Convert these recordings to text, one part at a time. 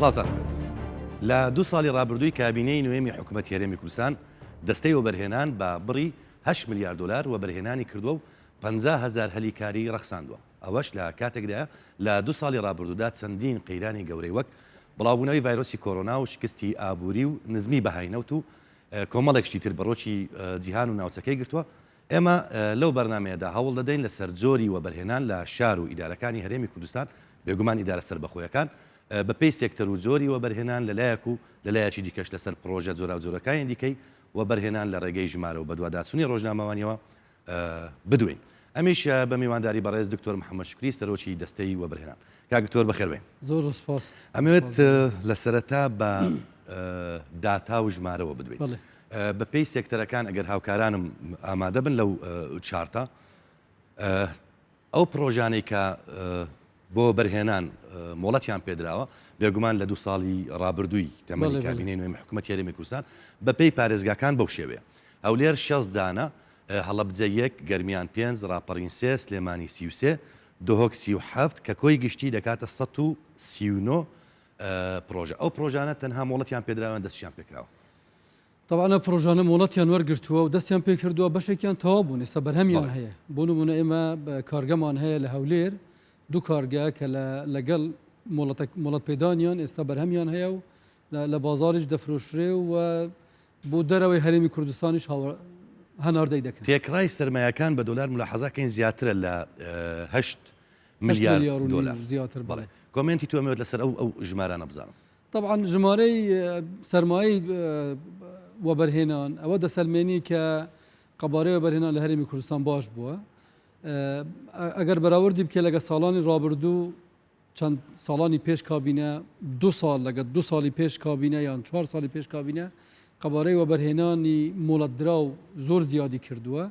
سڵاوتان بێت. لە 2 ساڵی ڕابردووی کابینەی نوێمی حکوومەت هێرێمی کوردستان دەستەی وەبەرهێنان بە بڕی 8 میلیارد دلار وەبەرهێنانی کردووە و 50,000 هەلیکاری ڕەخساندووە. ئەوەش لە کاتێکدا لە 2 ساڵی ڕابردوودا چەندین قەیرانی گەورەی وەک بڵاوبوونەوەی ڤایرۆسی کۆرۆنا و شکستی ئابووری و نزمی بەهاینەوت و کۆمەڵێکشتی تر بەڕۆکی جیهان و ناوچەکەی گرتووە. ئێمە لەو بەرنامەیەدا هەوڵ دەدەین لەسەر جۆری وەبەرهێنان لە شار و ئیدارەکانی هەرێمی کوردستان بێگومان ئیدارە سەربەخۆیەکان بەپێی سێکتەر و جۆری وەبەرهێنان لەلایەک و لەلایەکی دیکەش لەسەر پرۆژە جۆرا و جۆرەکانی دیکەی وەبەرهێنان لە ڕێگەی ژمارە و بەدواداچوونی ڕۆژنامەوانیەوە بدوین. ئەمیش بە میوانداری بەڕێز دکتۆر محەممەد شکری سەرۆکی دەستەی وەبەرهێنان. کاکتۆر بەخێربێن. زۆر سپاس. ئەمەوێت لە سەرەتا بە داتا و ژمارەوە بدوین. بەپێی سێکتەرەکان ئەگەر هاوکارانم ئامادە بن لەو چارتە ئەو پرۆژانەی کە بۆ بەرهێنان مۆڵەتیان پێدراوە بێگومان لە 2 ساڵی ڕابردووی تەمەنی کابینەی نوێمی حکوومەت هێرێمی کوردستان بەپێی پارێزگاکان بەو شێوەیە. هەولێر 6 دانە، هەڵەبجە 1، گەرمیان 5، ڕاپەڕین 3، سلێمانی 33، دۆهۆک 37 کە کۆی گشتی دەکاتە 139 پرۆژە. ئەو پرۆژانە تەنها مۆڵەتیان پێدراوە دەستیان پێکراوە. طبعا پرۆژانە مۆڵەتیان وەرگرتووە و دەستیان پێ کردووە بەشێکیان تەواو بوون ئێستا بەرهەمیان هەیە. بۆ نمونە ئێمە کارگەمان هەیە لە هەولێر 2 کارگا کە لەگەڵ مۆڵەت پێدانیان ئێستا بەرهەمیان هەیە و لە بازاریش دەفرۆشرێ و بۆ دەرەوەی هەرێمی کوردستانیش هەناردەی دەکەن. تێکڕای سرمایەکان بە دۆلار ملاحەزاکەین زیاترە لە 8 میلیارد دلار زیاتر. بڵێ کۆمنتی تو ئەمەوێت لەسەر ئەو ژمارانە بزانم. طبعا ژمارەی سەرمایەی وەبەرهێنان ئەوە دەسەلمێنی کە قەبارەی وەبەرهێنان لە هەرێمی کوردستان باش بووە. ئەگەر بەراوردی بکە لەگە ساڵانی ڕابردوو چەند ساڵانی پێش کابینە 2 ساڵ لەگە 2 ساڵی پێش کابینە یان 4 ساڵی پێش کابینە قەبارەی وەبەرهێنانی مۆڵەتدرا و زۆر زیادی کردووە.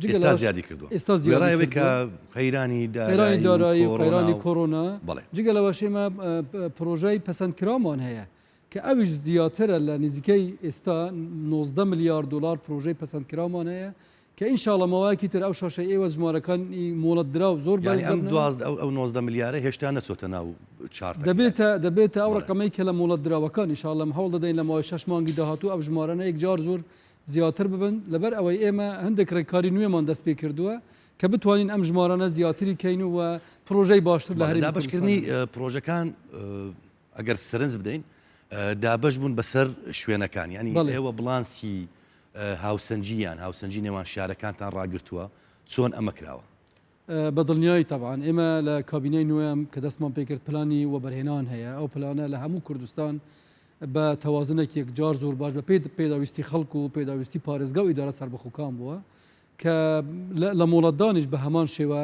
ئێستا زیادی کردووە. ئێستا زیادی کە خەیرانی دارایی و خەیرانی کۆرۆنا جگە لەوە شێمە پرۆژەی پەسەندکرامان هەیە کە ئەویش زیاترە لە نزیکەی ئێستا 19 میلیارد دلار پرۆژەی پەسەندکرامان هەیە کە ئینشاڵە ماوەیەکی تر ئەو شاشە ئێوە ژمارەکانی مۆڵەتدرا و زۆر ئەو 19 میلیارە هێشتا نەچۆتە ناو چارتە. دەبێتە ئەو ڕقەمەی کە لە مۆڵەتدراوەکان ئینشاڵە هەوڵ دەدەین لە ماوەی 6 مانگی داهاتوو ئەو ژمارانە یەکجار زۆر زیاتر ببن لەبەر ئەوەی ئێمە هەندێک ڕێککاری نوێمان دەست پێ کردووە کە بتوانین ئەم ژمارانە زیاتری کەین و پرۆژەی باشتر لە هەرێمی دابشکردنی پرۆژەکان ئەگەر سەرنج بدەین دابش بوون بەسەر شوێنەکان ینی ئێوە بڵانسی هاوسەنجیان هاوسەنجی نێوان شارەکانتان ڕاگرتووە چۆن ئەمە کراوە؟ بە دڵنیایی طبعاً ئێمە لە کابینەی نوێم کە دەستمان پێکرد پلانی وەبەرهێنان هەیە ئەو پلانە لە هەموو کوردستان بە تەوازنێک یەکجار زۆر باش بە پێداویستی خەڵک و پێداویستی پارێزگا و ئیدارە سەربەخۆکان بووە کە لە مۆڵەتدانیش بە هەمان شێوە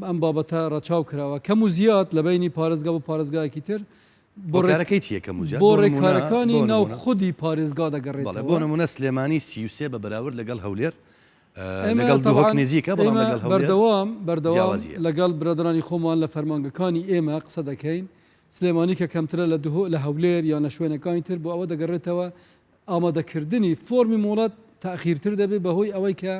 ئەم بابەتە ڕەچاو کراوە کەم و زیاد لە بینی پارێزگا و پارێزگایەکی تر بۆڕێەکەی چیە کەم و زیاد بۆ ڕێککارەکانی ناو خودی پارێزگا دەگەڕێتەوە. بۆ نمونە سلێمانی 33 بە بەراورد لەگەڵ هەولێر لەگەڵ دۆهۆک نزیکە بەردەوام لەگەڵ برادرانی خۆمان لە فەرمانگەکانی ئێمە قسە دەکەین. سلێمانی کە کەمترە لە هەولێر یان لە شوێنەکانی تر بۆ ئەوە دەگەڕێتەوە ئامادەکردنی فۆرمی مۆڵەت تاخیرتر دەبێت بەهۆی ئەوەی کە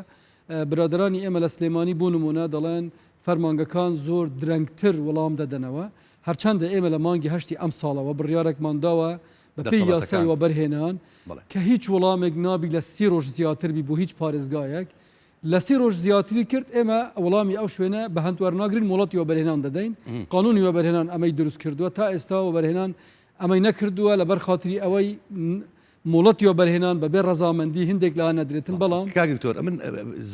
برادرانی ئێمە لە سلێمانی بوو نمونە دەڵێن فەرمانگەکان زۆر درەنگتر وەڵام دەدەنەوە هەرچەندە ئێمە لە مانگی هەشتی ئەم ساڵەوە بڕیارێکمان داوە بەپێی یاسای وەبەرهێنان کە هیچ وەڵامێک نابی لە 30 ڕۆژ زیاتر بی بۆ هیچ پارێزگایەک لە 30 ڕۆژ زیاتری کرد ئێمە وەڵامی ئەو شوێنە بە هەندوەرناگرین مۆڵەتی وەبەرهێنان دەدەین. قانونی وەبەرهێنان ئەمەی دروست کردووە تا ئێستا وەبەرهێنان ئەمەی نەکردووە لەبەر خاتری ئەوەی مۆڵەتی وەبەرهێنان بەبێ ڕەزامەندی هەندێک لە نەدرێتن. بەڵام کاکتۆر من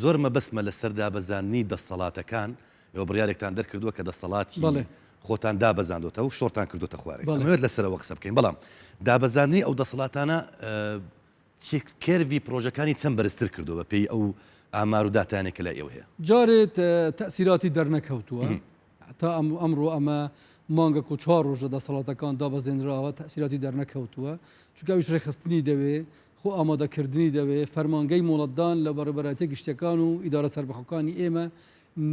زۆر مەبەستمە لە سەر دابەزاننی دەسەڵاتەکان ئێوە بڕیارێکتان دەرکردووە کە دەسەڵاتی خۆتان دابەزاندۆتەوە و شۆڕتان کردوتە خوارێ ئەمەوێت لەسەرەوە قسە بکەین. بەڵام دابەزاننی ئەو دەسەڵاتانە کێروی پرۆژەکانی چەند بەرزتر کردووە پێی ئەو ئامار و داتانێکە لە ئێوە هەیە؟ جارێت تەسیراتی دەرنەکەوتووە تا ئەمڕۆ ئەمە مانگە و 4 ڕۆژە دەسەڵاتەکان دابەزێنراوە تەسیراتی دەرنەکەوتووە چونکەویش ڕێخستنی دەوێ خۆ ئامادەکردنی دەوێ فەرمانگەی مۆڵەتدان لە بەڕێبەرەتی گشتەکان و ئیدارە سەربەخۆکانی ئێمە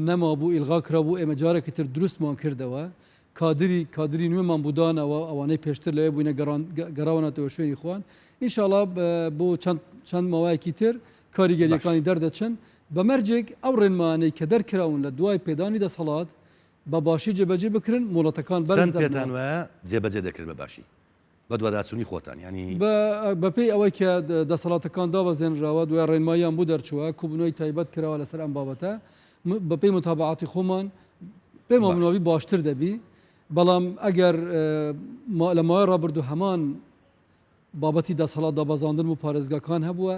نەما بوو ئیلغا کرابوو ئێمە جارێکی تر دروستمان کردەوە کادری نوێمان بودانەوە ئەوانەی پێشتر لەوێ بووینە گەڕاونەتەوە شوێنی خوان ئینشاڵا بۆ چەند ماوەیەکی تر کاریگەریەکانی دەردەچن بەمەرجێک ئەو ڕێنمانەی کە دەرکراون لە دوای پێدانی دەسەڵات بە باشی جێبەجێ بکرن مۆڵەتەکان بەرز پێتان وایە جێبەجێ دەکرد بە باشی بە دوواداچوونی خۆتان ینی بەپێی ئەوەی کە دەسەڵاتەکان دابەزێنراوە دوای ڕێنماییان بوو دەرچووە کوبنەوەی تایبەت کراوە لەسەر ئەم بابەتە بەپێی متابعاتی خۆمان پێم منەوەی باشتر دەبی بەڵام ئەگەر لە ماوەی ڕابردوو هەمان بابەتی دەسەڵات دابەزاندن و پارێزگاکان هەبووە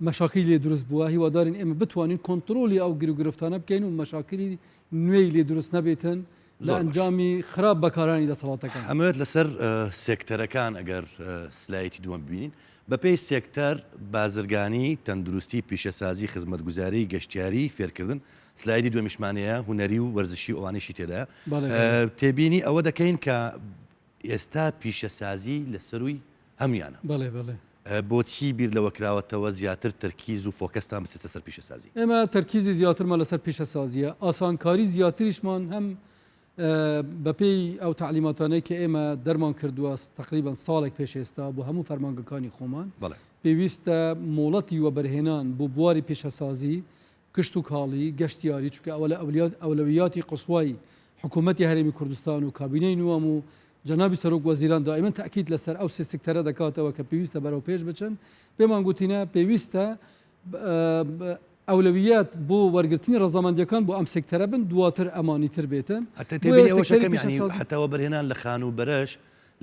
مەشاکلی لێ دروست بووە هیوادارین ئێمە بتوانین کۆنتترۆلی ئەو گرفتانە بکەین و مەشاکلی نوێی لێ دروست نەبێتن لە ئەنجامی خراپ بەکارانی دەسەڵاتەکان ئەمەوێت لەسەر سێکتەرەکان ئەگەر سلایەتی دووەم ببینین بەپێی سێکتەر بازرگانی تەندروستی پیشەسازی خزمەتگوزاری گەشتیاری فێرکردن سلایدی دوێمیشمانەیە هوەری و وەرزشی ئەوانەیشی تێدا تێبینی ئەوە دەکەین کە ئێستا پیشەسازی لەسەروی هەمویانە بۆچی بیر لەوە کراوەتەوە زیاتر تەرکیز و فۆکەستان بچێتە سەر پیشەسازی ئێمە تەرکیزی زیاترمان لەسەر پیشەسازیە ئاسانکاری زیاتریشمان هەم بەپێی ئەو تعلیماتانەی کە ئێمە دەرمان کردووە تقریبان ساڵێک پێش ئێستا بۆ هەموو فەرمانگەکانی خۆمان پێویستە مۆڵەتی وەبەرهێنان بۆ بواری پیشەسازی کشت و کاڵی گەشتیاری چونکە ئەولەویاتی قسوایی حکوومەتی هەرێمی کوردستان و کابینەی نوام و جنابی سەرۆک وەزیران دائیمەن تاکید لەسەر ئەو سێ سکتەرە دەکاتەوە کە پێویستە بەرەو پێش بچن پێمان گوتینە پێویستە ئەولەویات بۆ وەرگرتنی ڕەزامەندیەکان بۆ ئەم سێکتەرە بن دواتر ئەمانیتر بێتن حتەوە بەرهێنان لە خان و بەرەش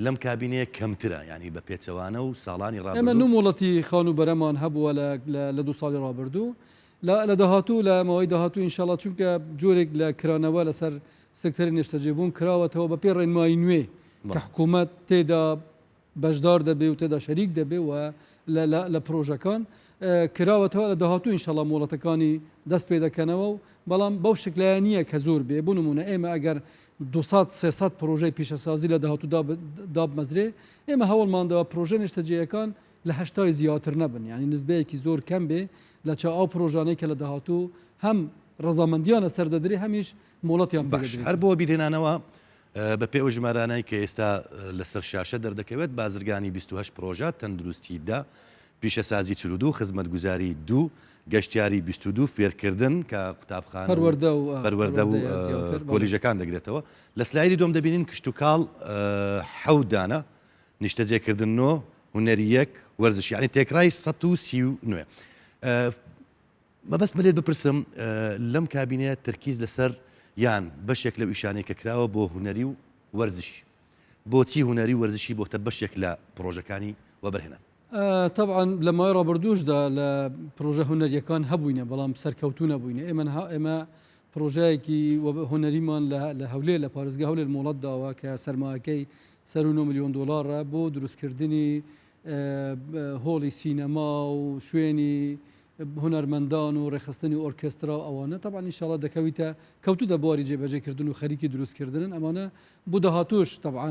لەم کابینەیە کەمترە ینی بە پێچەوانە و ساڵانی ڕابردوو ئێمە نوموڵەتی خان و بەرەمان هەبووە لە 2 ساڵی ڕابردوو لە داهاتوو لە ماوەی داهاتوو ئینشاڵڵا چونکە جۆرێک لە کرانەوە لەسەر سکتەری نیشتەجێبوون کراوەتەوە بە پێ ڕێنمایی نوێ کە حکوومەت تێدا بەشدار دەبێ و تێدا شەریک دەبێ و لە پرۆژەکان کراوەتەوە لە داهاتوو ئینشاڵڵا مۆڵەتەکانی دەست پێ دەکەنەوە و بەڵام بەو شکلایە نییە کە زۆر بێ بوو نمونە ئێمە ئەگەر 200-300 پرۆژەی پیشەسازی لە داهاتوو دابمەزرێ ئێمە هەوڵماندەوە پرۆژە نیشتەجێیەکان لە 80 زیاتر نەبن ینی نسبەیەکی زۆر کەم بێ لە چا ئەو پرۆژانەی کە لە داهاتوو هەم ڕەزامەندیانە سەردەدرێ هەمیش مۆڵەتیان باش هەر بۆ بیرێنانەوە بە پێ ئەو ژمارانەی کە ئێستا لەسەر شاشە دەردەکەوێت بازرگانی 28 پرۆژە تەندروستیدا پیشەسازی 42 خزمەتگوزاری 2 گەشتیاری 22 فێرکردن کە قوتابخانە پەروەردە و کۆلیژەکان دەگرێتەوە لە سلایدی دوم دەبینین کشت و کاڵ حەودانە نیشتەجێکردنەوە هوەریەک وەرزش یعنی تێکرای 139 مەبەست لێت بپرسم لەم کابینەیە تەرکیز لەسەر یان بەشێک لەو ئیشانەی کە کراوە بۆ هوەری و وەرزشی بۆچی هوەری وەرزشی بۆتە بەشێک لە پرۆژەکانی وەبەرهێنان طبعا لە ماوەی ڕابردووشدا لە پرۆژە هوەریەکان هەبووینە بەڵام سەرکەوتو نەبووینە ئێمە پرۆژەیەکی هوەریمان لە هەولێر لە پارێزگا هەولێر مۆڵەت داوە کە سەرمایەکەی 9 میلیۆن دلارە بۆ دروستکردنی هۆڵی سینەما و شوێنی هونەرمەندان و ڕێخستنی ئۆرکسترا ئەوانە طبعا ئینشاڵڵا دەکەویتە کەوتو دە بواری جێبەجێکردن و خەریکی دروستکردن ئەمانە بوو داهاتوش طبعا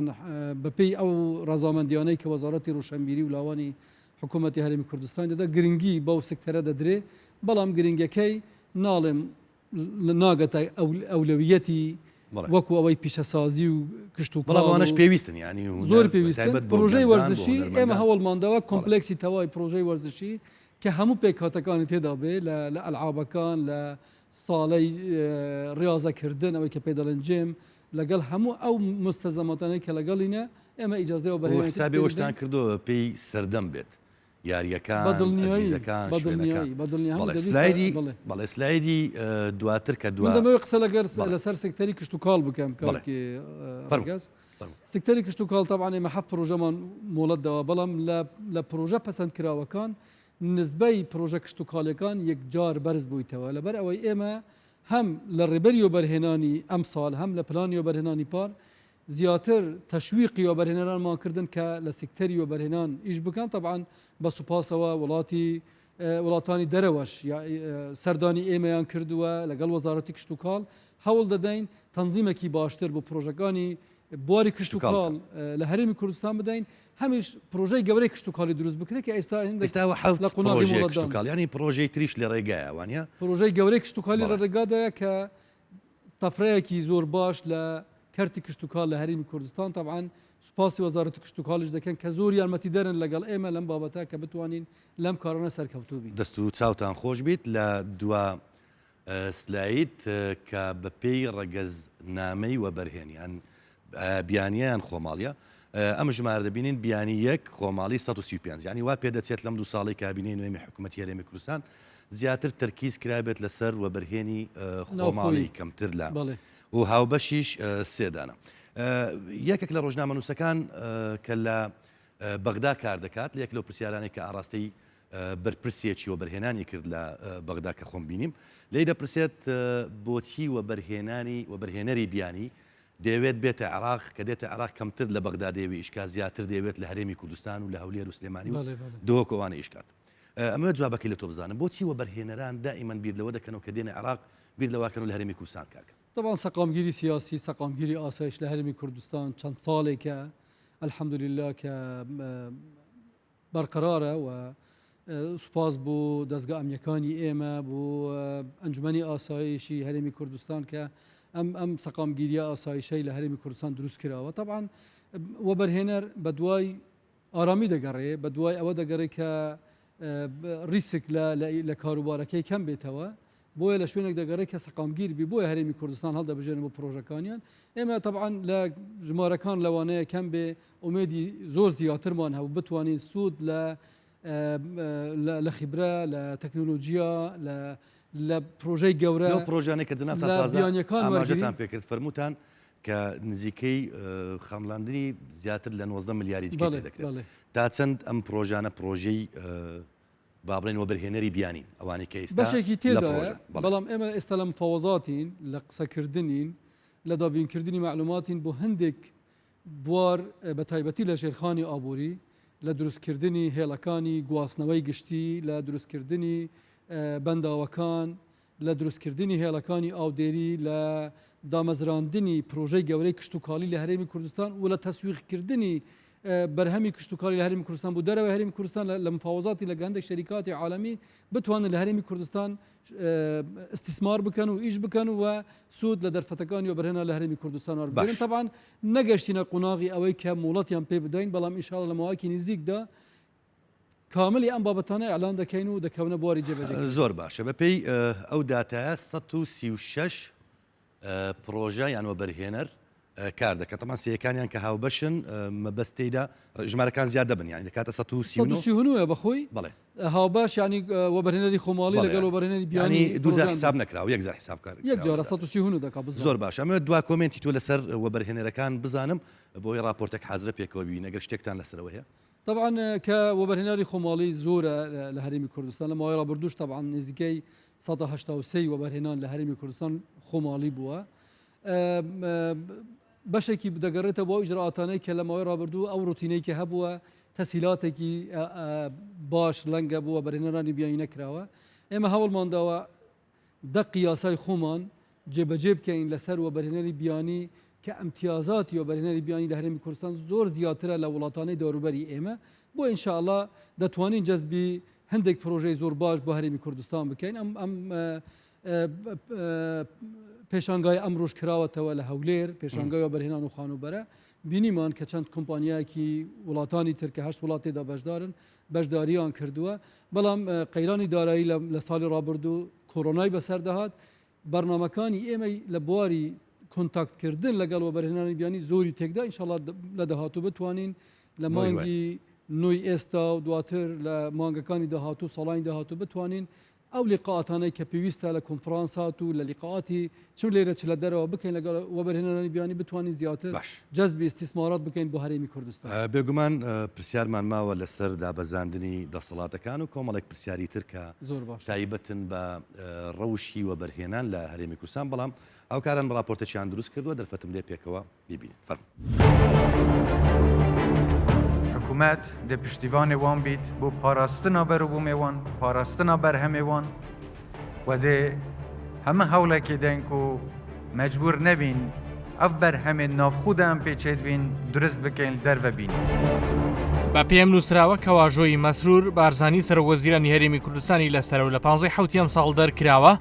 بەپێی ئەو ڕەزامەندیانەی کە وەزارەتی ڕۆشنبیری و لاوانی حکوومەتی هەرێمی کوردستان دەدا گرنگی بەو سکتەرە دەدرێ بەڵام گرنگەکەی ناڵێم ناگەتە ئەولەویەتی وەکو ئەوەی پیشەسازی و کشت و بەڵامانش پێویستن ینی زۆر پێویستن پرۆژەی وەرزشی ئێمە هەوڵماندەوە کۆمپلکسی تەواوی پرۆژەی وەرزشی کە هەموو پێکهاتەکانی تێدا بێ لە ئەلعابەکان لە ساڵەی ڕاضەکردن ئەوەی کە پێ دەڵێن جێم لەگەڵ هەموو ئەو مستەزەماتانەی کە لەگەڵینە ئێمە ئیجازەوە بەحسابی وەشتان کردووە پێی سەردەم بێت یاریەکان بەڵێ سلایدی دواتر کە دوای قسە لەسەر سکتەری کشت و کاڵ بکەم سکتەری کشت و کاڵ طبعا ئێمە 7 پرۆژەمان مۆڵەتداوە بەڵام لە پرۆژە پەسەند کراوەکان نسبەی پرۆژە کشت و کاڵەکان یەکجار بەرز بوویتەوە لەبەر ئەوەی ئێمە هەم لە ڕێبەری وەبەرهێنانی ئەم ساڵ هەم لە پلانی وەبەرهێنانی پار زیاتر تەشویقی وەبەرهێنەرانمان کردن کە لە سکتەری وەبەرهێنان ئیش بکەن طبعا بە سوپاسەوە وڵاتانی دەرەوەش سەردانی ئێمەیان کردووە لەگەڵ وەزارەتی کشت و کاڵ هەوڵ دەدەین تەنزیمێکی باشتر بۆ پرۆژەکانی بواری کشت و کاڵ لە هەرێمی کوردستان بدەین هەمیش پرۆژەی گەورەی کشت و کاڵی دروست بکرێت کە ئێستا لە قۆناغی کشت و کاڵ ینی پرۆژەی تریش لە ڕێگایە وانە پرۆژەی گەورەی کشت و کاڵی لە ڕێگادایە کە تەفرەیەکی زۆر باش لە کەرتی کشت و کاڵ لە هەرێمی کوردستان طبعا سوپاسی وەزارەتی کشت و کاڵیش دەکەن کە زۆر یارمەتی دەرن لەگەڵ ئێمە لەم بابەتە کە بتوانین لەم کارانە سەرکەوتوو بین دەست و چاوتان خۆش بیت لە دوا سلایت کە بەپێی ڕەگەزنامەی وەبەرهێنیان بیانیان خۆماڵیە ئەم ژمارە دەبینین بیانی یەک خۆماڵی 135 یعنی وا پێ دەچێت لەم 2 ساڵی کابینەی نوێمی حکوومەتی هەرێمی کوردستان زیاتر تەرکیز کرابێت لەسەر وەبەرهێنی خۆماڵی کەمتر لە و هاوبەشیش سێدانە. یەکێک لە ڕۆژنامە نووسەکان کە لە بەغدا کار دەکات لە یەک لەو پرسیارانێک کە ئاڕاستەی بەرپرسێکی وەبەرهێنانی کرد لە بەغدا کە خۆم بینیم لێی دەپرسێت بۆچی وەبەرهێنەری بیانی دەوێت بێتە عراق کە دێتە عراق کەمتر لە بەغدا دەوێت ئیشکا زیاتر دەوێت لە هەرێمی کوردستان و لە هەولێر و سلێمانی و دۆکەوانە ئیشکات. ئەمە جوابەکەی لە تۆ بزانم بۆچی وەبەرهێنەران دائیمەن بیر لەوە دەکەنەوە کە دێنە عراق بیر لەواکەن و لە هەرێمی کوردستان کارکە. طبعا سەقامگیری سیاسی سەقامگیری ئاسایش لە هەرێمی کوردستان چەند ساڵێکە الحەمدولله کە بەرقەرارە و سوپاس بۆ دەستگا ئەمنیەکانی ئێمە بۆ ئەنجومەنی ئاسایشی هەرێمی کوردستان کە ئەم سەقامگیریە ئاسایشەی لە هەرێمی کوردستان دروست کراوە. طبعا وەبەرهێنەر بە دوای ئارامی دەگەڕێ بە دوای ئەوە دەگەڕێ کە ریسک لە کاروبارەکەی کەم بێتەوە بۆیە لە شوێنێک دەگەڕێت کە سەقامگیر بی بۆیە هەرێمی کوردستان هەڵدەبژێنن بۆ پرۆژەکانیان. ئێمە طبعا لە ژمارەکان لەوانەیە کەم بێ ئومێدی زۆر زیاترمان هەبوو بتوانین سوود لە خیبرە لە تەکنۆلۆژیا لە پرۆژەی گەورە پرۆژانێک کە جناب ئاماژەتان پێکرد فەرمووتان کە نزیکەی خەمڵاندنی زیاتر لە 19 ملیاری دەکرێت تا چەند ئەم پرۆژانە پرۆژەی بابڵێن وەبەرهێنەری بیانین ئەوانەی کە ئێستا بەشێکی تێدایە بەڵام ئێمە ئێستا لە مفاوەزاتین لە قسەکردنین لە دابینکردنی معلوماتین بۆ هەندێک بوار بە تایبەتی لە ژێرخانی ئابووری لە دروستکردنی هێڵەکانی گواستنەوەی گشتی لە دروستکردنی بەنداوەکان لە دروستکردنی هێڵەکانی ئاودێری لە دامەزراندنی پرۆژەی گەورەی کشتتوکاڵی لە هەرێمی کوردستان و لە تەسویقکردنی بەرهەمی کشتتوکاڵی لە هەرێمی کوردستان بۆ دەرەوە هەرێمی کوردستان لە مفاوەزاتی لە گەندێک شەریکاتی عالەمی بتوانن لە هەرێمی کوردستان استثمار بکەن و ئیش بکەن و سوود لە دەرفەتەکانی وەبەرهێنا لە هەرێمی کوردستان وەربگرن. طبعا نەگەشتینە قوناغی ئەوەی کە موڵەتیان پێ بدەین بەڵام ئینشاڵڵا لە ماوەیەکی نزیکدا کاملی ئەم بابەتانە ئەعلان دەکەین و دەکەونە بواری جێبەجێ. زۆر باشە بەپێی ئەو داتایە 136 پرۆژە یان وەبەرهێنەر کار دەکات تەمان سیەکانیان کە هاوبەشن مەبەستەیدا ژمارەکان زیاد دەبن یانی دەکاتە 139 بەخۆی بەڵێ هاوبەش ینی وەبەرهێنەری خۆماڵی لەگەڵ وەبەرهێنەری بیانی دوزار حساب نەکراوە یەک زار حساب کار یەک جارە 139 دەکات. زۆر باشە ئەمە دوا کۆمنتی تۆ لەسەر وەبەرهێنەرەکان بزانم بۆی راپۆرتێک حازرە پێکەوە ببین ئەگەر شتێکتان لەسەرەوە هەیە. طبعا کە وەبەرهێنەری خۆماڵی زۆرە لە هەرێمی کوردستان لە ماوەی ڕابردووش طبعا نزیکەی 183 وەبەرهێنان لە هەرێمی کوردستان خۆماڵی بووە. بەشێکی دەگەڕێتە بۆ ئیجرئاتانەی کە لە ماوەی ڕابردوو ئەو ڕوتینەی کە هەبووە تەسهیلاتێکی باش لەنگە بووە بەرهێنەرانی بیانی نەکراوە. ئێمە هەوڵمانداوە دەقی یاسای خۆمان جێبەجێ بکەین لەسەر وەبەرهێنەری بیانی کە ئەمتیازاتی وەبەرهێنەری بیانی لە هەرێمی کوردستان زۆر زیاترە لە وڵاتانەی دەوروبەری ئێمە بۆ ئینشاءڵڵا دەتوانین جەزبی هەندێک پرۆژەی زۆر باش بۆ هەرێمی کوردستان بکەین. ئەم پێشانگای ئەمڕۆژ کراوەتەوە لە هەولێر پێشانگای وەبەرهێنان و خانوبەرە بینیمان کە چەند کۆمپانیایەکی وڵاتانی ترکە 8 وڵات تێدا بەشدارن بەشداریان کردووە بەڵام قەیرانی دارایی لە ساڵی ڕابردوو کۆڕۆنای بەسەردەهات بەرنامەکانی ئێمە لە بواری کۆنتاکتکردن لەگەڵ وەبەرهێنانی بیانی زۆری تێکدا ئینشاڵڵا لە داهاتوو بتوانین لە مانگی نوێی ئێستا و دواتر لە مانگەکانی داهاتوو ساڵانی داهاتوو بتوانین ئەو لیقاعاتانەی کە پێویستە لە کۆنفرانسات و لە لیقاعاتی چون لێرە چ لە دەرەوە بکەین لەگەڵ وەبەرهێنانی بیانی بتوانین زیاتر جەزبی استیسمارات بکەین بۆ هەرێمی کوردستان. بێگومان پرسیارمان ماوە لەسەر دابەزاندنی دەسەڵاتەکان و کۆمەڵێک پرسیاری تر کە زۆر باش تایبەتن بە ڕەوشی وەبەرهێنان لە هەرێمی کوردستان بەڵام ئەو کاران ڕاپۆرتێکیان دروست کردووە دەرفەتم لێ پێکەوە ببینین. فەرموو. حکوومەت دە پشتیوانێ وان بیت بۆ پاراستنا بەروبوومێ وان پاراستنا بەرهەمێ وان و دێ هەمە هەوڵێکی دەنگ و مەجبور نەبین ئەف بەرهەمێ ناوخودە ئەم پێچێت بین درست بکەین دەرڤە بین. بە پێم نووسراوە کە واژۆی مەسرور بارزانی سەرۆکوەزیرانی هەرێمی کوردستانی لەسەر و لە 15 حوتیەم ساڵ دەرکراوە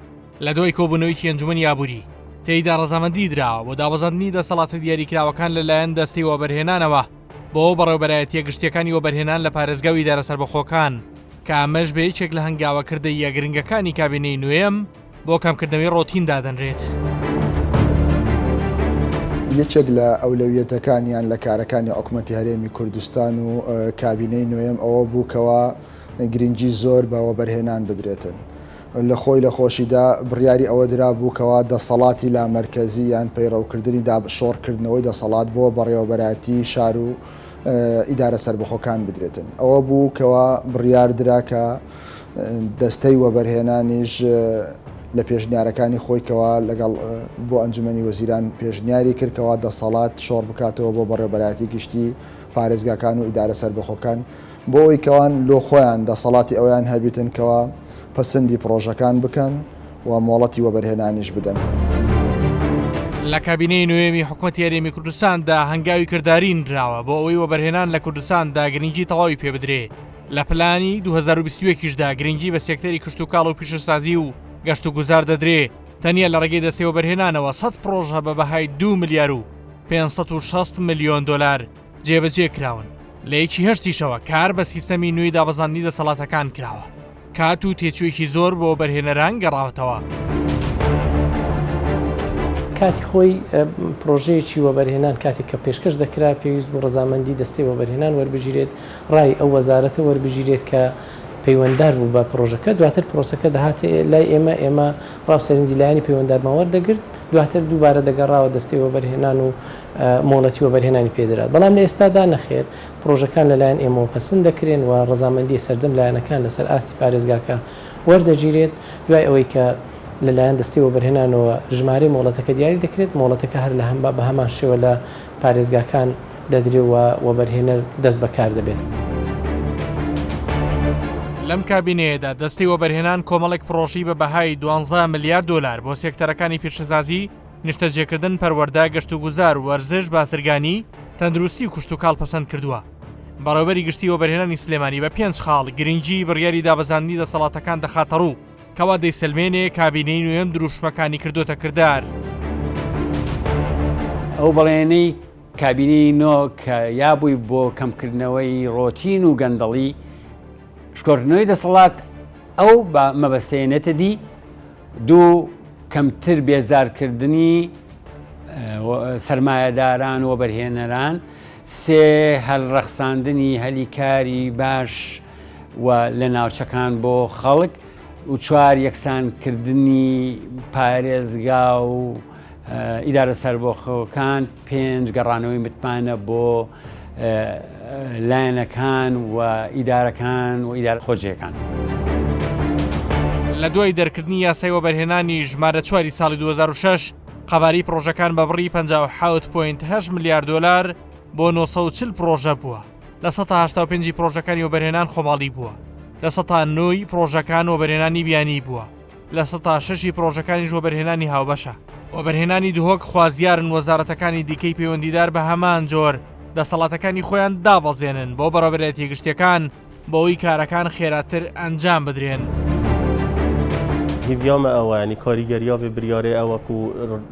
لە دوای کۆبوونەوەیکی ئەنجومەنی ئابووری تێیدا ڕەزامەندی دراوە بۆ دابەزاندنی دەسەڵاتە دیاریکراوەکان لەلایەن دەستەی وەبەرهێنانەوە بۆ بەڕێوەبەرایەتیە گشتیەکانی وەبەرهێنان لە پارێزگاوی دارە سەربەخۆکان کە ئەمەش بە یەکێک لە هەنگاوەکردەی یەگرنگەکانی کابینەی نوێم بۆ کەمکردنەوەی ڕۆتین دادەنرێت. یەکێک لە ئەولەویەتەکانیان لە کارەکانی حکوومەتی هەرێمی کوردستان و کابینەی نوێم ئەوە بووکەوە گرنگی زۆر بەوە بەرهێنان بدرێتن. لە خۆی لە خۆشیدا بڕیاری ئەوە درا بووکەوە دەسەڵاتی لا مەرکەزی یان پەیڕەوکردنی شۆڕکردنەوەی دەسەڵات بۆ بەڕێوەبەراتی شار و ئیدارە سەربەخۆکان بدرێتن. ئەوە بووکەوە بڕیار دراکە دەستەی وەبەرهێنانیش لە پێشنیارەکانی خۆیکەوە لەگەڵ بۆ ئەنجومەنی وەزیران پێشنیاری کردکەوە دەسەڵات شۆڕ بکاتەوە بۆ بەڕێوەبەراتی گشتی پارێزگاکان و ئیدارە سەربەخۆکان بۆ ئەوی کەوان لۆ خۆیان دەسەڵاتی ئەویان هەبیتن کەوە پەسەندی پرۆژەکان بکەن و مۆڵەتی وەبەرهێنانیش بدەن. لە کابینەی نوێمی حکوومەتی هەرێمی کوردستاندا هەنگاوی کرددارین راوە بۆ ئەوەی وەبەرهێنان لە کوردستاندا گرنگی تەواوی پێ بدرێ. لە پلانی 2021دا گرنگی بە سێکتەری کشت و کاڵ و پیشەسازی و گەشت و گوزار دەدرێ. تەنیا لە ڕێگەی دەستەی وەبەرهێنانەوە 100 پرۆژە بە بەهای 2 ملیار و 560 میلیۆن دلار جێبەجێ کراون. لە یەکی هەشتیشەوە کار بە سیستەمی نوێی دابەزاندنی دەسەڵاتەکان کراوە. کات و تێچوویەکی زۆر بۆ بەرهێنەران گەڕاوەتەوە. کاتی خۆی پرۆژەیەکی وەبەرهێنان کاتێک کە پێشکەش دەکرا پێویست بۆ ڕەزامەندی دەستەی وەبەرهێنان وەربژیرێت ڕای ئەو وەزارەتە وەربژیرێت کە پەیوەنددار بوو بە پرۆژەکە دواتر پرۆسەکە دەهاتێ لای ئێمە ڕاوسەرنجی لایەنی پەیوەنددارمان وەردەگرت دواتر دووبارە دەگەڕاوە دەستەی وەبەرهێنان و مۆڵەتی وەبەرهێنانی پێدرا. بەڵام لە ئێستادا نەخێر پرۆژەکان لەلایەن ئێمەوە پەسەند دەکرێن و ڕەزامەندی سەرجەم لایەنەکان لەسەر ئاستی پارێزگاکە وەردەگیرێت دوای ئەوەی کە لەلایەن دەستی وەبەرهێنانەوە ژمارەی مۆڵەتەکە دیاری دەکرێت مۆڵەتەکە هەر بە هەمان شێوە لە پارێزگاکان دەدرێتەوە وەبەرهێنەر دەست بەکار دەبێت. لەم کابینەیەدا دەستی وەبەرهێنان کۆمەڵێک پرۆژی بە بەهای 12 ملیار دلار بۆ سێکتەرەکانی پیشەسازی، نیشتەجێکردن، پەروەەردە، گەشت و گوزار، وەرزش، بازرگانی، تەندروستی و کوشت و کاڵ پەسەند کردووە. بەڕێوەبەری گشتی وەبەرهێنانی سلێمانی بە 5 خاڵ گرنگی بڕیاری دابەزاندنی دەسەڵاتەکان دەخاتە ڕوو کەوا دەیسلمێنێ کابینەی نوێم دروشمەکانی کردوتە کردار. ئەو بەڵێنەی کابینەی نۆ کە یابووی بۆ کەمکردنەوەی ڕۆتین و گەندەڵی شکۆردنەوەی دەسەڵات ئەو مەبەستێنێتە دی دوو کەمتر بێزارکردنی سەرمایەداران و بەرهێنەران سێ هەڵڕەخساندنی هەلی کاری باش و لە ناوچەکان بۆ خەڵک و چوار یەکسانکردنی پارێزگا و ئیدارە سەربەخۆکان 5 گەڕانەوەی متمانە بۆ لایەنەکان و ئیدارەکان و ئیدارە خۆجیەکان. لە دوای دەرکردنی یاسای وەبەرهێنانی ژمارە 4 ساڵی 2006 قەباری پرۆژەکان بە بڕی 57.8 ملیار دلار بۆ 940 پرۆژە بووە. لە 185 پرۆژەکانی وەبەرهێنان خۆماڵی بووە. لە 109 پرۆژەکان وەبەرهێنانی بیانی بووە. لە 106 پرۆژەکانی وەبەرهێنانی هاوبەشە. وەبەرهێنانی دهۆک خوازیارن وەزارەتەکانی دیکەی پەیوەندیدار بە هەمان جۆر دەسەڵاتەکانی خۆیان دابەزێنن بۆ بەڕێوەبەرەتی گشتیەکان بۆەوەی کارەکان خێراتر ئەنجام بدرێن. هیڤیامە ئەوە ینی کاریگەریاوێ بریارێ ئەوەک و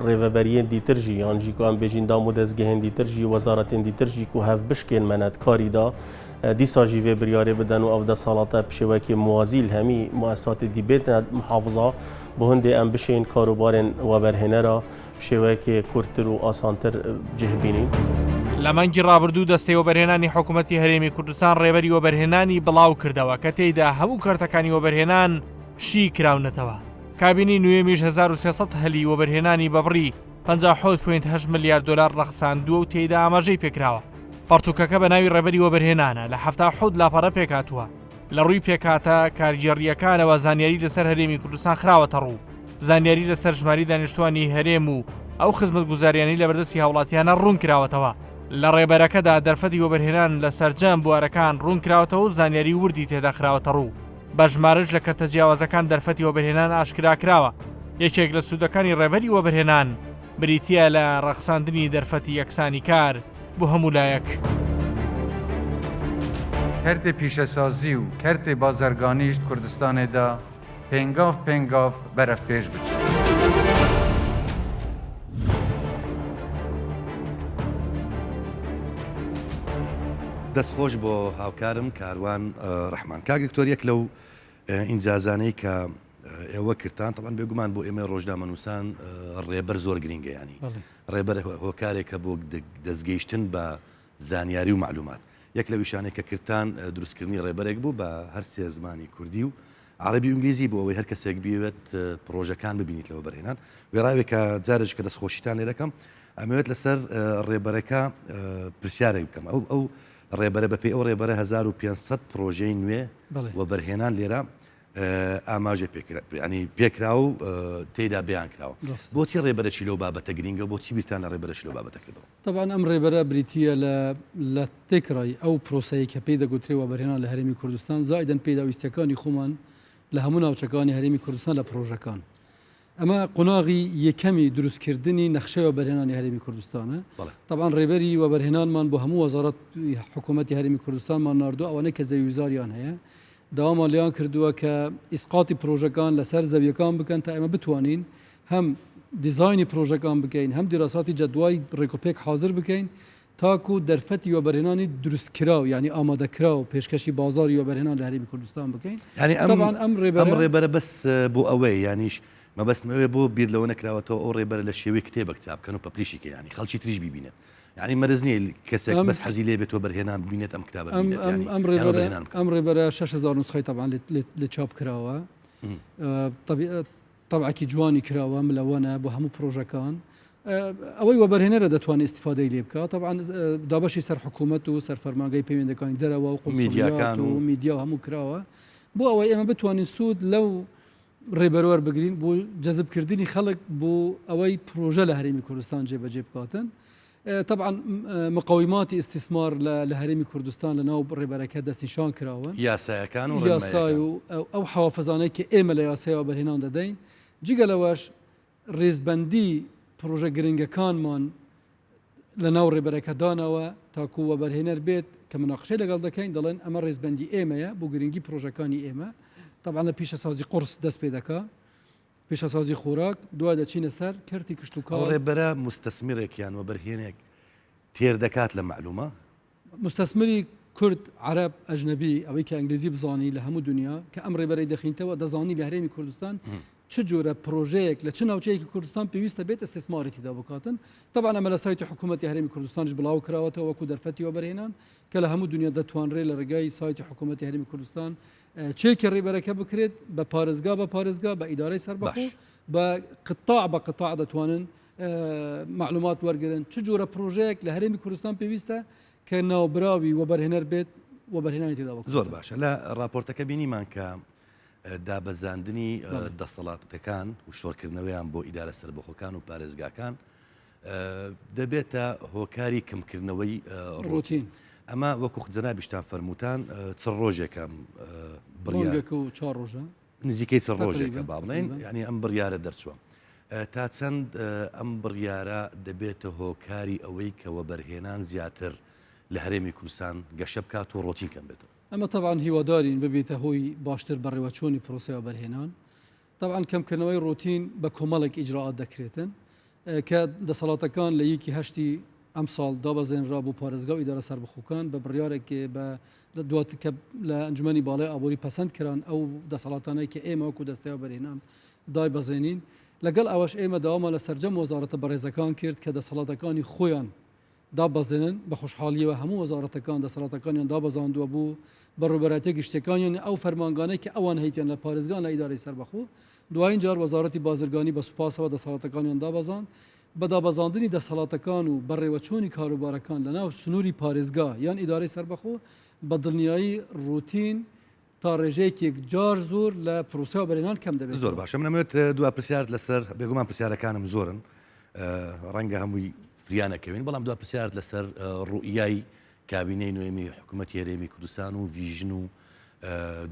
ڕێڤەبەریên دیترژی یانجی کو ئەم بێژین دام و دەستگەهێن دیترژی وەزارەتên دیترژی و هەف بشکێن منەت کاریدا دیساژی وێ بریارێ بدەن و ئەو دەسەڵاتە پشێوەکی موازیل هەمی مؤسساتی دیبێتە محافظە بۆ هەندێ ئەم بشێن کاروبارên وەبەرهێنەرە پشێوەیەکی کورتتر و ئاسانتر جهبینین. لە مانگی ڕابردوو دەستەی وەبەرهێنانی حکوومەتی هەرێمی کوردستان ڕێبەری وەبەرهێنانی بڵاو کردەوە کە تێیدا هەموو کارتەکانی وەبەرهێنان شی کراونەتەوە. کابینی نوێمیش 1300 هەلی وەبەرهێنانی بەبڕی 57.8 ملیار دلار ڕەخساندووە و تێیدا ئاماژەی پێکراوە. پەرتوکەکە بە ناوی ڕێبەری وەبەرهێنانە لە 77 لاپەڕە پێکاتووە. لە ڕووی پێکاتە کارگێڕیەکانەوە زانیاری لەسەر هەرێمی کوردستان خراوەتە ڕوو. زانیاری لەسەر ژماری دانیشتوانی هەرێم و ئەو خزمەت گوزاریانی لە بەردەستی هاوڵاتیانە ڕوون کراوەتەوە. لە ڕێبەرەکەدا دەرفەتی وەبەرهێنان لە سەرجەم بوارەکان ڕوون کراوەتەوە و زانیاری وردی تێدا خراوەتە ڕوو. بە ژمارەش لە کەرتە جیاوازەکان دەرفەتی وەبەرهێنان ئاشکرا کراوە. یەکێک لە سوودەکانی ڕێبەری وەبەرهێنان بریتیە لە ڕەخساندنی دەرفەتی یەکسانی کار بۆ هەموو لایەک. کەرتێ پیشەسازی و کەرتێ بازرگانیشت کوردستانێدا پێنگاف بەرەف پێش بچێت. دەستخۆش بۆ هاوکارم کاروان ڕەحمان کاک دکتۆر یەک لەو ئینجازانەی کە ئێوە کردان طبعا بێگومان بۆ ئێمە ڕۆژنامەنووسان ڕێبەر زۆر گرنگە ینی ڕێبەر هۆکارێکە بۆ دەستگەیشتن بە زانیاری و معلومات یەک لە ویشانێک کە کردان دروستکردنی ڕێبەرێک بوو بە هەر سێ زمانی کوردی و عربی و ئینگلیزی بۆ ئەوەی هەر کەسێک بێت پرۆژەکان ببینیت لەوە بەرهێنان وێڕاوێکە جارێک کە دەستخۆشیتان لێ دەکەم ئەمەوێت لەسەر ڕێبەرەکە پرسیارێک بکەم ئەو ڕێبەرە بەپێی ئەو ڕێبەرە 1500 پرۆژەی نوێ و بەرهێنان لێرە ئاماژە ینی پێکرا و تێدا بیان کراوە بۆچی ڕێبەرەی لەو بابەتە گرینگە بۆچی بیرتان لە ڕێبەرەی لەو بابەتەکردەوە طبعا ئەم ڕێبەرە بریتە لە تێکڕای ئەو پرۆسەیە کە پێی دەگوترێەوە بەرهێنان لە هەرێمی کوردستان زائدەن پێداویستەکانی خۆمان لە هەموو ناوچەکانی هەرێمی کوردستان لە پرۆژەکان ئەمە قۆناغی یەکەمی دروستکردنی نەخشەوە بەرهێنانی هەرێمی کوردستانە طبعا ڕێبەری و بەرهێنانمان بۆ هەموو وەزارەت حکوومەتی هەرێمی کوردستانمان ناردووە ئەوانە کە زەویزاریان هەیە داوامان لیان کردووە کە ئیسقاتی پرۆژەکان لەسەر زەویەکان بکەن تا ئێمە بتوانین هەم دیزایانی پرۆژەکان بکەین هەم دیراساتی جەدوای ڕێکوپێک حاضر بکەین تاکو دەرفەتی وەبەرهێنانی دروستکرا و ینی ئامادەکرا و پێشکەشی بازاری وەبەرهێنان لە هەرێمی کوردستان بکەین ئەم ڕێبەرە بەس بۆ ئەوەی یانیش مەبەستمەوێ بۆ بیر لەوە نەکراوەتەوە ئەو ڕێبەر لە شێوەی کتێبە چاپ بکەن و پەپلیشی ینی خەڵکی تریش ببینێت ینی مەرز نیە کەسێک بەس حەزی لێ بێتەوە بەرهێنان ببینێت ئەم کتابە ئەم ڕێبەرە 6000 نسخەی طبعا لێ چاپ کراوە طبعکی جوانی کراوە ملەوەنە بۆ هەموو پرۆژەکان ئەوەی وەبەرهێنەرە دەتوانێت استفادەی لێ بکات طبعا دابەشی سەر حکوومەت و سەرفەرمانگەی پەیوەندەکانی دەرەوە و میدیاکان و میدیا هەموو کراوە بۆ ئەوەی ئێمە بتوانین سوود لەو ڕێبەرەوە بگرین بۆ جەزبکردنی خەڵک بۆ ئەوەی پرۆژە لە هەرێمی کوردستان جێبەجێ بکاتن طبعا مقاوماتی استثمار لە هەرێمی کوردستان لە ناو ڕێبەرەکە دەستنیشان کراون یاسایەکان و یاسای و ئەو حوافزانەی کە ئێمە لە یاسایەوە بەرهێنان دەدەین جگە لەوەش ڕێزبەندی پرۆژە گرنگەکانمان لە ناو ڕێبەرەکە دانەوە تاکو وەبەرهێنەر بێت کە مناقشەی لەگەڵ دەکەین دەڵێن ئەمە ڕێزبەندی ئێمەیە بۆ گرنگی پرۆژەکانی ئێمە طبعا لە پیشەسازی قرس دەست پێ دەکا پیشەسازی خۆراک دوای دەچینە سەر کەرتی کشت و کاڵ ڕێبەرە مستەسمیرێکیان وەبەرهێنێک تێر دەکات لە معلومە مستەسمری کورد عرب ئەژنەبی ئەوەی کە ئەنگلیزی بزانی لە هەموو دنیا کە ئەم ڕێبەرەی دەخینتەوە دەزانی لە هەرێمی کوردستان چه جۆرە پرۆژەیەک لە چ ناوچەیەکی کوردستان پێویستە بێت استثمارێتی دا بکاتن طبعا ئەمە لە سایتی حکوومەتی هەرێمی کوردستانش بڵاو کراوەتەوە وەکو دەرفەتی وەبەرهێنان کە لە هەموو دنیا دەتوانرێت لە ڕێگای سایتی حکوومەتی هەرێمی کوردستان چێکی ڕێبەرەکە بکرێت بە پارێزگا بە ئیدارەی سەربەخۆ بە قطاع دەتوانن معلومات وەرگرن چ جۆرە پرۆژەیەک لە هەرێمی کوردستان پێویستە کە ناوبراوی وەبەرهێنەر بێت وەبەرهێنانی تێدا بکات زۆر باشە لە راپۆرتەکە بینیمان کە دابەزاندنی دەسەڵاتەکان و شۆڕکردنەوەیان بۆ ئیدارە سەربەخۆکان و پارێزگاکان دەبێتە هۆکاری کەمکردنەوەی ڕوتین ئەمە وەکو جەنابیشتان فەرمووتان چ ڕۆژێکم بڕیارێک و 4 ڕۆژە نزیکەی چ ڕۆژێکە با بڵێن ینی ئەم بڕیارە دەرچووە تا چەند ئەم بڕیارە دەبێتە هۆکاری ئەوەی کە وەبەرهێنان زیاتر لە هەرێمی کوردستان گەشە بکات و ڕۆتین کەم بێتەوە ئەمە طبعا هیوادارین ببێتە هۆی باشتر بەڕێوەچۆنی پرۆسەوە بەرهێنان طبعا کەمکردنەوەی ڕۆتین بە کۆمەڵێک ئیجراعات دەکرێتن کە دەسەڵاتەکان لە یەکی هەشتی ئەم ساڵ دابەزێنرا بۆ پارێزگا و ئیدارە سەربەخۆکان بە بڕیارێک بە دوات کە لە ئەنجومەنی باڵای ئابووری پەسەند کران ئەو دەسەڵاتانەی کە ئێمە وەکو دەستەوە بەرهێنان دای بەزێنین لەگەڵ ئەوەش ئێمە داوامان لە سەرجەم وەزارەتە بەڕێزەکان کرد کە دەسەڵاتەکانی خۆیان دابەزێنن بە خۆشحالیەوە هەموو وەزارەتەکان دەسەڵاتەکانیان دابەزاندووە بوو بە ڕوبەرەتێکی شتەکانیان ئەو فەرمانگانەی کە ئەوان هەیتیان لە پارێزگان لە ئیدارەی سەربەخۆ دوایین جار وەزارەتی بازرگانی بە سوپاسەوە دەسەڵاتەکانیان دابەزاند بە دابەزاندنی دەسەڵاتەکان و بەڕێوەچۆنی کاروبارەکان لە ناو سنووری پارێزگا یان ئیدارەی سەربەخۆ بە دڵنیایی ڕوتین تا ڕێژەیەکێک جار زۆر لە پرۆسەوە بەرهێنان کەم دەبێت زۆر باشە منەمەوێت دو پرسیار لەسەر بێگومان پرسیارەکانم زۆرن ڕەنگە هەمووی فریانەکەوین بەڵام دو پرسیار لەسەر ڕوئیای کابینەی نوێمی حکوومەتی هەرێمی کوردستان و ویژن و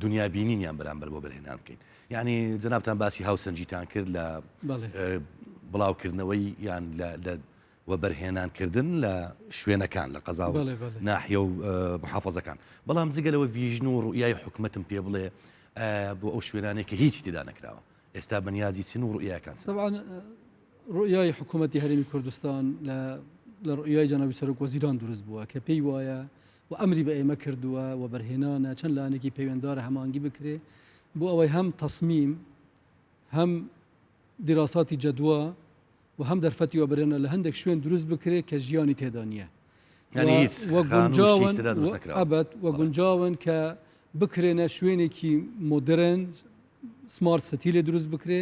دنیا بینینیان بەرامبەر بۆ بەرهێنان بکەین یعنی جەنابتان باسی هاوسەنجیتان کرد لە بڵاوکردنەوەی یان لە وەبەرهێنانکردن لە شوێنەکان لە قەزا و ناحیە و محافەزەکان بەڵام جگەلەوە ویژن و ڕوئیای حکوومەتم پێ بڵێ بۆ ئەو شوێنانێک کە هیچ تێدا نەکراوە ئێستا بەنیازی چین و ڕوئیاکان ڕوئیای حکوومەتی هەرێمی کوردستان لە ڕوئیای جەنابی سەرۆک وەزیران دروست بووە کە پێی وایە و ئەمری بە ئێمە کردووە و بەرهێنانە چەند لایەنێکی پەیوەنددارە هەمانگی بکرێ بۆ ئەوەی هەم تەسمیم هەم دیراساتی جدووە و هەم دەرفەتی وەبرێنە لە هەندێک شوێن دروست بکرێت کە ژیانی تێدا نییە ئەبەت وە گونجاون کە بکرێنە شوێنێکی مۆدرن سمارت سەتی لێ دروست بکرێ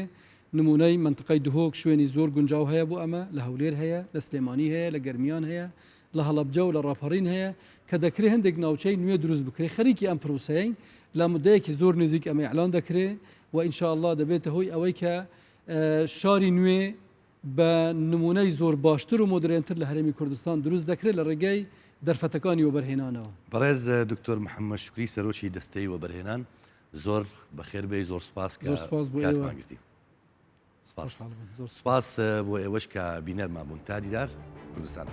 نمونەی منطقەی دهۆک شوێنی زۆر گونجاو هەیە بۆ ئەمە لە هەولێر هەیە لە سلێمانی هەیە لە گەرمیان هەیە لە هەڵەبجە و لە ڕاپەڕین هەیە کە دەکرێت هەندێک ناوچەی نوێ دروست بکرێ خەریکی ئەم پرۆسەیە لە مدەیەکی زۆر نزیک ئەمە ئەعلان دەکرێ و ئینشاءالله دەبێتە هۆی ئەوەی کە شاری نوێ بە نمونەی زۆر باشتر و مۆدرێنتر لە هەرێمی کوردستان دروست دەکرێت لە ڕێگەی دەرفەتەکانی وەبەرهێنانەوە. بەڕێز دکتۆر محەممەد شکری سەرۆکی دەستەی وەبەرهێنان زۆر بەخێربێ زۆر سپاس کاتمانگرتی. سپاس بۆ ئێوەش کە بینەرمان بوون تا دیدار کوردستان.